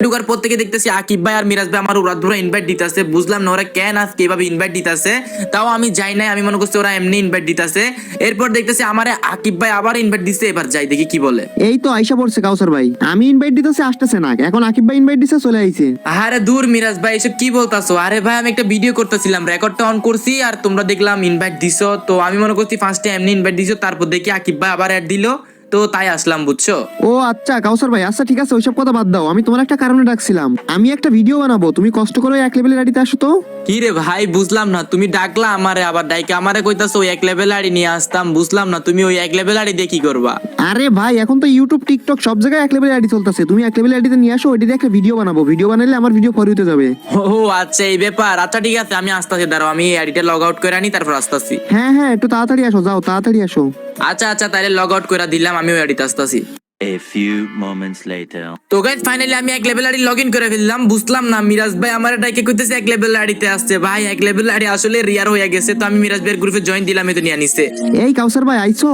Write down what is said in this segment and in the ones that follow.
ঢুকার পর থেকে দেখতেছি আকিব ভাই আর মিরাজ ভাই আমার ওরা ধরে ইনভাইট দিতেছে, বুঝলাম না ওরা কেন আজকে এভাবে ইনভাইট দিতেছে। তাও আমি যাই নাই, আমি মনে করছি ওরা এমনি ইনভাইট দিতেছে। এরপর দেখতেছি আমারে আকিব ভাই আবার ইনভাইট দিছে, এবার যাই দেখি কি বলে। এই তো আইসা পড়ছে কাউসার ভাই, আমি ইনভাইট দিতেছি আসতেছে না, এখন আকিব ভাই ইনভাইট দিছে চলে আইছে। আরে দূর মিরাজ ভাই এসব কি বলতাছো? আরে ভাই আমি একটা ভিডিও করতেছিলাম, রেকর্ডটা অন করছি আর তোমরা দেখলাম ইনভাইট দিছো, তো আমি মনে করছি ফার্স্টে এমনি ইনভাইট দিছো, তারপর দেখি আকিব ভাই আবার অ্যাড দিলো, তো তাই আসলাম বুঝছো। ও আচ্ছা কাউসার ভাই, আচ্ছা ঠিক আছে ওইসব কথা বাদ দাও, আমি তোমার একটা কারণে ডাকছিলাম। আমি একটা ভিডিও বানাবো, তুমি কষ্ট করে এক লেভেলের আইডিতে আসো তো। কি রে ভাই বুঝলাম না, তুমি ডাকলা আমারে আবার ডাইকে আমারে কইতাছো ওই এক লেভেল আড়ি নিয়ে আসতাম, বুঝলাম না তুমি ওই এক লেভেল আড়ি দিয়ে কি করবা? আরে ভাই এখন তো ইউটিউব টিকটক সব জায়গায় এক লেভেলের আইডি চলতেছে, তুমি এক লেভেলের আইডিতে নিয়ে আসো, ওইটা দিয়ে একটা ভিডিও বানাবো, ভিডিও বানাইলে আমার ভিডিও ফর ইউতে যাবে। ও আচ্ছা এই ব্যাপার, আচ্ছা ঠিক আছে আমি আসতেছি, দাঁড়াও আমি এই আইডিটা লগ আউট করে আনি তারপর আসতেছি। হ্যাঁ হ্যাঁ একটু তাড়াতাড়ি আসো, যাও তাড়াতাড়ি আসো। আচ্ছা আচ্ছা তাইলে লগ আউট করে দিলাম, আমি ওই আইডিতে আসতেছি। A few moments later. তো গাইস ফাইনালি আমি এক লেভেল আইডি লগইন করে ফেললাম। বুঝলাম না মিরাজ ভাই আমার ডাইকে কইতেছে এক লেভেল আইডিতে আসছে, ভাই এক লেভেল আইডি আসলে রিয়ার হয়ে গেছে, তো আমি মিরাজ ভাইয়ের গ্রুপে জয়েন দিলাম, এই তো নিয়ে নিছে। এই কাউসার ভাই আইছো?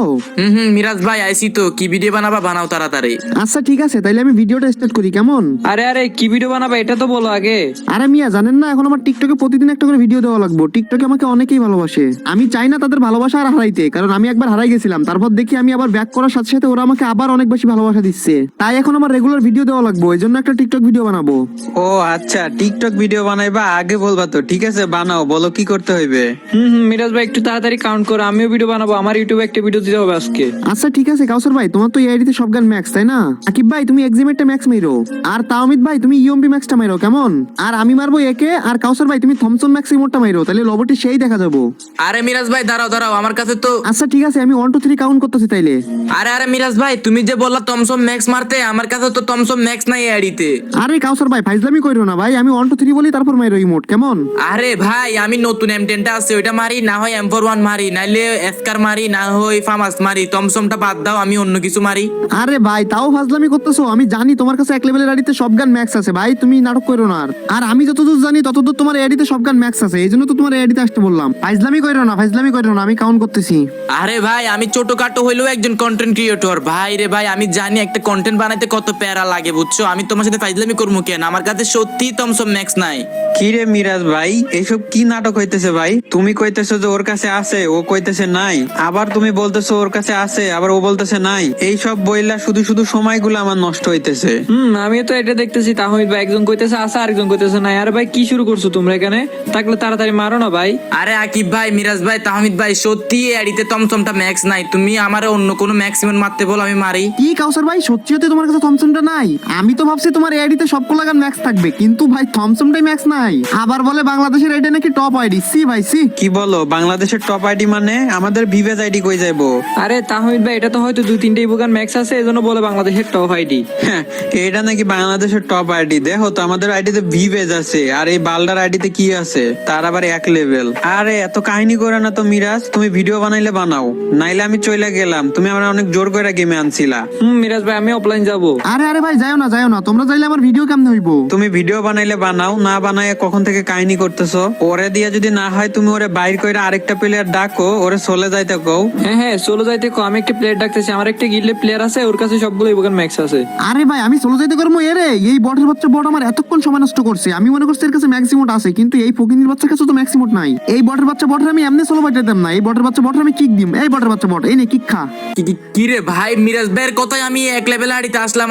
মিরাজ ভাই আইছি তো, কি ভিডিও বানাবা বানাও তাড়াতাড়ি। আচ্ছা ঠিক আছে তাইলে আমি ভিডিওটা স্টার্ট করি কেমন? আরে আরে কি ভিডিও বানাবে এটা তো বলো আগে। আরে মিয়া জানেন না এখন আমার টিকটকে প্রতিদিন একটা করে ভিডিও দেওয়া লাগবে, টিকটকে আমাকে অনেকেই ভালোবাসে, আমি চাই না তাদের ভালোবাসা আর হারাইতে, কারণ আমি একবার হারাই গেছিলাম, তারপর দেখি আমি আবার ব্যাক করার সাথে সাথে ওরা আমাকে আবার অনেক বেশি ভালোবাসা দিচ্ছে, তাই এখন আমার রেগুলার ভিডিও দেওয়া লাগবে, এই জন্য একটা টিকটক ভিডিও বানাবো। ও আচ্ছা টিকটক ভিডিও বানাইবা, আগে বলবা তো। ঠিক আছে বানাও, বলো কি করতে হইবে। মিরাজ ভাই একটু তাড়াতাড়ি কাউন্ট করো, আমিও ভিডিও বানাবো, আমার ইউটিউবে একটা ভিডিও দিতে হবে আজকে। আচ্ছা ঠিক আছে কাউসার ভাই, তোমার তো এই আইডিতে সব গান ম্যাক্স তাই না? আকিব ভাই তুমি এক্সিমেটটা ম্যাক্স মাইরো, আর তাওমিদ ভাই তুমি ইউএমপি ম্যাক্সটা মাইরো কেমন? আর আমি মারবো একে, আর কাউসার ভাই তুমি থমসন ম্যাক্স ইমোটটা মাইরো, তাহলে লবটি সেই দেখা যাবো। আরে মিরাজ ভাই দাঁড়াও দাঁড়াও, আমার কাছে তো আচ্ছা ঠিক আছে আমি 1 2 3 কাউন্ট করতেছি তাইলে। আরে আরে মিরাজ ভাই তুমি যে বললা টমসম ম্যাক্স মারতে, আমার কাছে তো টমসম ম্যাক্স নাই এই আইডিতে। আরে কাউসার ভাই ফাইজলামি কইরো না ভাই, আমি 1 2 3 বলি তারপর মাইরো ইমোট কেমন? আরে ভাই আমি নতুন M10টা আছে ওইটা মারি, না হয় M41 মারি, নাইলে এসকার মারি, না হয় ফামাস মারি, টমসমটা বাদ দাও আমি অন্য কিছু মারি। আরে ভাই তাও ফাজলামি করতেছো, আমি জানি তোমার কাছে এক লেভেলের আইডিতে সব গান ম্যাক্স আছে ভাই, তুমি নাটক করো না। আর আমি যতদূর জানি ততদূর তোমার আইডিতে সব গান ম্যাক্স আছে, এইজন্য তো তোমার আইডিতে আসতে বললাম। ফাজলামি করো না, ফাজলামি করো না, আমি কাউন্ট করতেছি। আরে ভাই আমি ছোটখাটো হইলেও একজন কন্টেন্ট ক্রিয়েটর ভাই রে ভাই, আমি জানি একটা কন্টেন্ট বানাইতে কত প্যারা লাগে বুঝছো, আমি তোমার সাথে ফাইজলামি করবো কেন? আমার কাছে সত্যি টমসম ম্যাক্স নাই। কি রে মিরাজ ভাই, এইসব কি নাটক হইতেছে ভাই? তুমি কইতেছো যে ওর কাছে আছে, ও কইতেছে নাই, আবার তুমি বলতেছো ওর কাছে আছে, আবার ও বলতেছে নাই। এইসব বইলা শুধু শুধু সময়গুলো আমার নষ্ট হইতেছে। আমিও তো এটা দেখতেছি, তাহমিদ ভাই একজন কইতেছে আছে আরেকজন কইতেছে নাই। আরে ভাই কি শুরু করছো তোমরা এখানে? থাকলে তাড়াতাড়ি মারো না ভাই। আরে আকিব ভাই, মিরাজ ভাই, তাহমিদ ভাই সত্যি এই আইডিতে টমসমটা ম্যাক্স নাই, তুমি আমারে অন্য কোনো ম্যাক্সিমাম মারতে বলো আমি মারি। কি কাউসার ভাই সত্যি হতে তোমার কাছে থমসনটা নাই? আমি তো ভাবছি তোমার আইডিতে সবগুলো গান ম্যাক্স থাকবে, কিন্তু ভাই থমসনটাই ম্যাক্স নাই, আবার বলে বাংলাদেশের আইডি নাকি টপ আইডি। সি ভাই সি। কি বলো বাংলাদেশের টপ আইডি মানে? আমাদের ভিভেজ আইডি কই যাইবো? আরে তাহমিদ ভাই এটা তো হয়তো 2-3টা ইবুগান ম্যাক্স আছে, এজন্য বলে বাংলাদেশের টপ আইডি। হ্যাঁ, এটা নাকি বাংলাদেশের টপ আইডি? দেখো তো আমাদের আইডিতে ভিভেজ আছে, আর এই বালদার আইডিতে কি আছে? তার আবার এক লেভেল। আরে এত কাহিনী করে না তো মিরাজ, তুমি ভিডিও বানাইলে বানাও, নাইলে আমি চলে গেলাম, তুমি আমার অনেক জোর করে গেমে আনছিলা। মিরাজ ভাই আমি অফলাইন যাবো। আরে আরে ভাই যাও না, তোমরা যাইলে আমার ভিডিও কেমনে হইবো? তুমি ভিডিও বানাইলে বানাও, না বানায় কখন থেকে কাহিনী করতেছো। ওরে দিয়া যদি না হয় তুমি ওরে বাইর কইরা আরেকটা প্লেয়ার ডাকো, ওরে চলে যাইতে কও। হ্যাঁ চলে যাইতে কো, আমি একটা প্লেয়ার ডাকতেছি, আমার একটা গিল্ডে প্লেয়ার আছে, ওর কাছে সবগুলো ইবুগান ম্যাক্স আছে। আরে ভাই আমি চলে যাইতে করবো এরে, এই বটের বাচ্চা বট আমার এতক্ষণ সময় নষ্ট করছে, আমি মনে করছি এর কাছে ম্যাক্সিমোট আছে, কিন্তু এই ফকিনির বাচ্চার কাছে তো ম্যাক্সিমোট নাই। এই বটের বাচ্চা বটের আমি এমনি সোলো বাজাইতাম না, এই বটের বাচ্চা বটের আমি কিক দিম। এই বটের বাচ্চা বট এই নে কিক খা। কি রে ভাই, মিরাজ ভাইয়ের কথাই আমি এক লেভেল আইডিতে আসলাম।